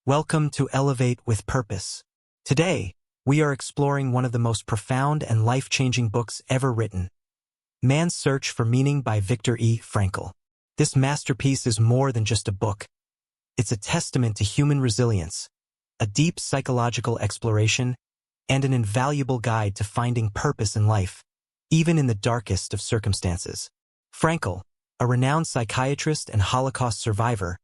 Welcome to Elevate with Purpose. Today, we are exploring one of the most profound and life-changing books ever written, Man's Search for Meaning by Viktor E. Frankl. This masterpiece is more than just a book. It's a testament to human resilience, a deep psychological exploration, and an invaluable guide to finding purpose in life, even in the darkest of circumstances. Frankl, a renowned psychiatrist and Holocaust survivor,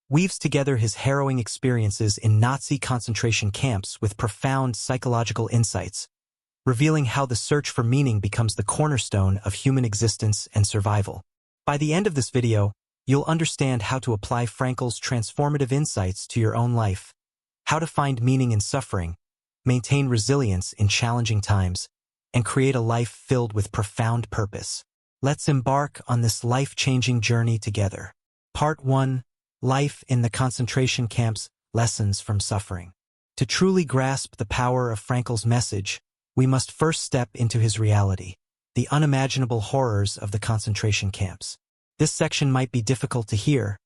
weaves together his harrowing experiences in Nazi concentration camps with profound psychological insights, revealing how the search for meaning becomes the cornerstone of human existence and survival. By the end of this video, you'll understand how to apply Frankl's transformative insights to your own life, how to find meaning in suffering, maintain resilience in challenging times, and create a life filled with profound purpose. Let's embark on this life-changing journey together. Part 1. Life in the Concentration Camps, Lessons from Suffering. To truly grasp the power of Frankl's message, we must first step into his reality, the unimaginable horrors of the concentration camps. This section might be difficult to hear,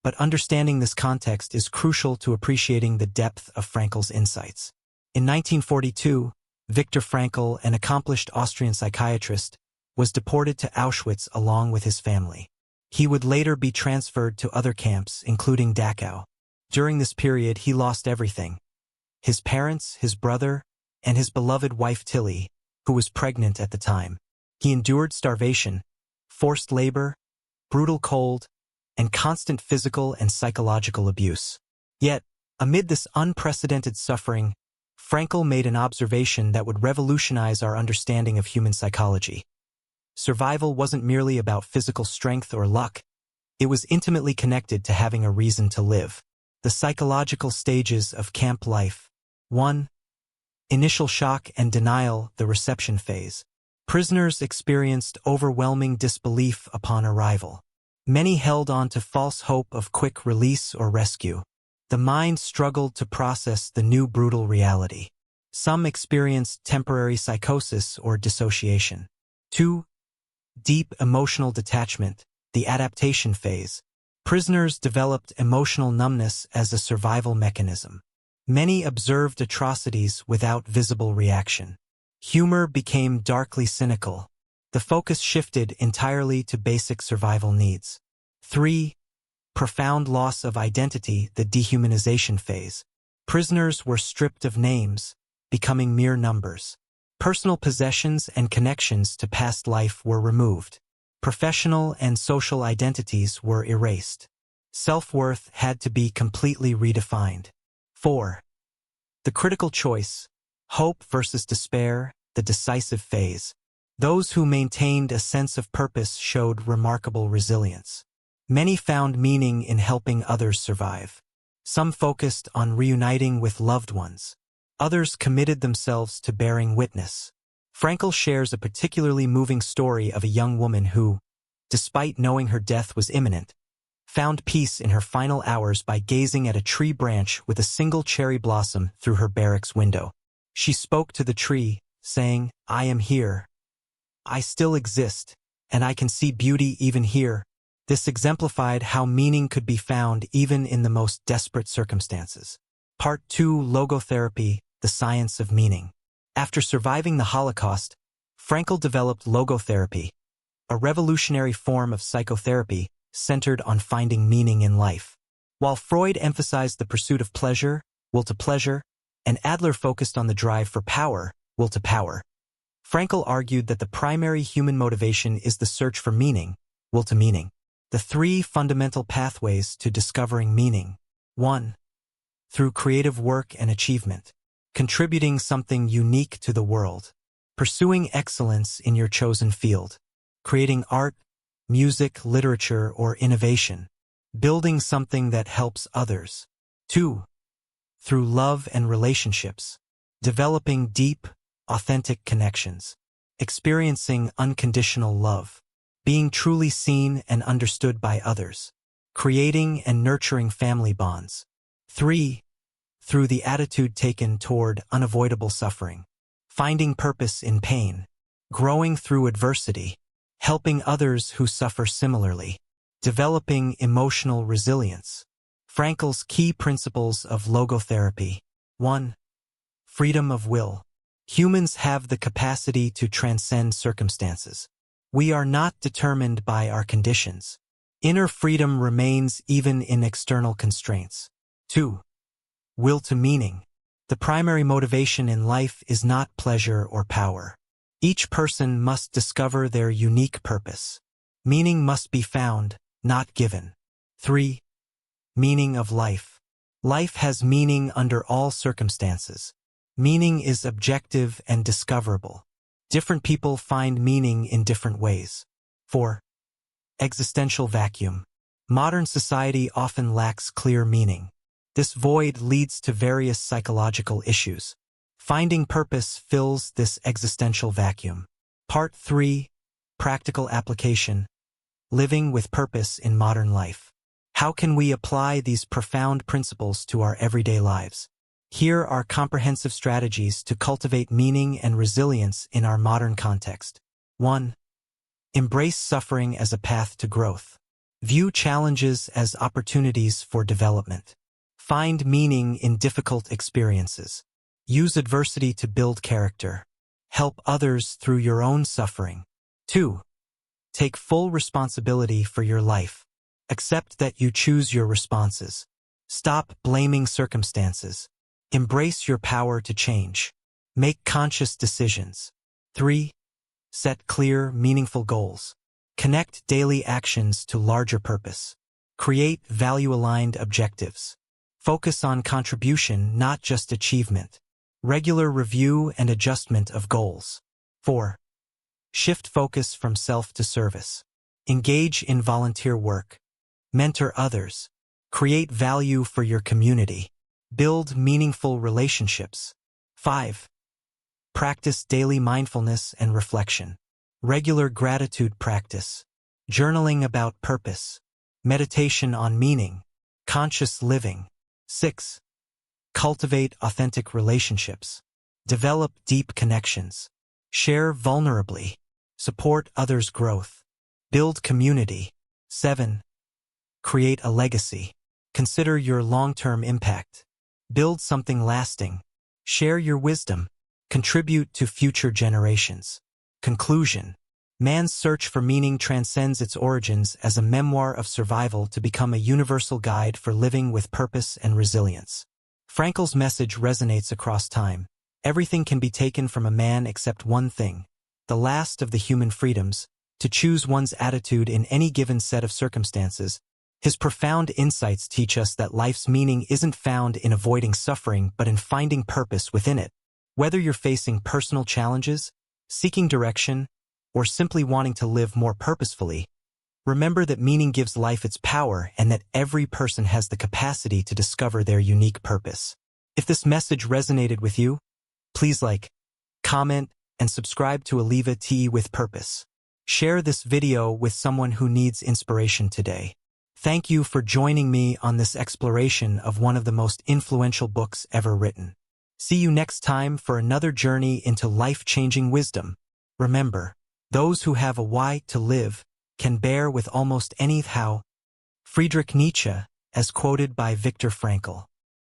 but understanding this context is crucial to appreciating the depth of Frankl's insights. In 1942, Viktor Frankl, an accomplished Austrian psychiatrist, was deported to Auschwitz along with his family. He would later be transferred to other camps, including Dachau. During this period, he lost everything: his parents, his brother, and his beloved wife Tilly, who was pregnant at the time. He endured starvation, forced labor, brutal cold, and constant physical and psychological abuse. Yet, amid this unprecedented suffering, Frankl made an observation that would revolutionize our understanding of human psychology. Survival wasn't merely about physical strength or luck. It was intimately connected to having a reason to live. The psychological stages of camp life. 1. Initial shock and denial, the reception phase. Prisoners experienced overwhelming disbelief upon arrival. Many held on to false hope of quick release or rescue. The mind struggled to process the new brutal reality. Some experienced temporary psychosis or dissociation. 2. Deep emotional detachment, the adaptation phase. Prisoners developed emotional numbness as a survival mechanism. Many observed atrocities without visible reaction. Humor became darkly cynical. The focus shifted entirely to basic survival needs. 3. Profound loss of identity, the dehumanization phase. Prisoners were stripped of names, becoming mere numbers. Personal possessions and connections to past life were removed. Professional and social identities were erased. Self-worth had to be completely redefined. 4. The critical choice, hope versus despair, the decisive phase. Those who maintained a sense of purpose showed remarkable resilience. Many found meaning in helping others survive. Some focused on reuniting with loved ones. Others committed themselves to bearing witness. Frankl shares a particularly moving story of a young woman who, despite knowing her death was imminent, found peace in her final hours by gazing at a tree branch with a single cherry blossom through her barracks window. She spoke to the tree, saying, "I am here. I still exist, and I can see beauty even here." This exemplified how meaning could be found even in the most desperate circumstances. Part 2. Logotherapy, the science of meaning. After surviving the Holocaust, Frankl developed logotherapy, a revolutionary form of psychotherapy centered on finding meaning in life. While Freud emphasized the pursuit of pleasure, will to pleasure, and Adler focused on the drive for power, will to power, Frankl argued that the primary human motivation is the search for meaning, will to meaning. The 3 fundamental pathways to discovering meaning. 1. Through creative work and achievement. Contributing something unique to the world. Pursuing excellence in your chosen field. Creating art, music, literature, or innovation. Building something that helps others. 2. Through love and relationships. Developing deep, authentic connections. Experiencing unconditional love. Being truly seen and understood by others. Creating and nurturing family bonds. 3. Through the attitude taken toward unavoidable suffering. Finding purpose in pain. Growing through adversity. Helping others who suffer similarly. Developing emotional resilience. Frankl's key principles of logotherapy. 1. Freedom of will. Humans have the capacity to transcend circumstances. We are not determined by our conditions. Inner freedom remains even in external constraints. 2. Will to meaning. The primary motivation in life is not pleasure or power. Each person must discover their unique purpose. Meaning must be found, not given. 3. Meaning of life. Life has meaning under all circumstances. Meaning is objective and discoverable. Different people find meaning in different ways. 4. Existential vacuum. Modern society often lacks clear meaning. This void leads to various psychological issues. Finding purpose fills this existential vacuum. Part 3. Practical application. Living with purpose in modern life. How can we apply these profound principles to our everyday lives? Here are comprehensive strategies to cultivate meaning and resilience in our modern context. 1. Embrace suffering as a path to growth. View challenges as opportunities for development. Find meaning in difficult experiences. Use adversity to build character. Help others through your own suffering. 2. Take full responsibility for your life. Accept that you choose your responses. Stop blaming circumstances. Embrace your power to change. Make conscious decisions. 3. Set clear, meaningful goals. Connect daily actions to larger purpose. Create value-aligned objectives. Focus on contribution, not just achievement. Regular review and adjustment of goals. 4. Shift focus from self to service. Engage in volunteer work. Mentor others. Create value for your community. Build meaningful relationships. 5. Practice daily mindfulness and reflection. Regular gratitude practice. Journaling about purpose. Meditation on meaning. Conscious living. 6. Cultivate authentic relationships. Develop deep connections. Share vulnerably. Support others' growth. Build community. 7. Create a legacy. Consider your long-term impact. Build something lasting. Share your wisdom. Contribute to future generations. Conclusion. Man's search for meaning transcends its origins as a memoir of survival to become a universal guide for living with purpose and resilience. Frankl's message resonates across time. Everything can be taken from a man except one thing, the last of the human freedoms, to choose one's attitude in any given set of circumstances. His profound insights teach us that life's meaning isn't found in avoiding suffering but in finding purpose within it. Whether you're facing personal challenges, seeking direction, or simply wanting to live more purposefully, remember that meaning gives life its power and that every person has the capacity to discover their unique purpose. If this message resonated with you, please like, comment, and subscribe to Aliva Tea with Purpose. Share this video with someone who needs inspiration today. Thank you for joining me on this exploration of one of the most influential books ever written. See you next time for another journey into life-changing wisdom. Remember, those who have a why to live can bear with almost any how. Friedrich Nietzsche, as quoted by Viktor Frankl.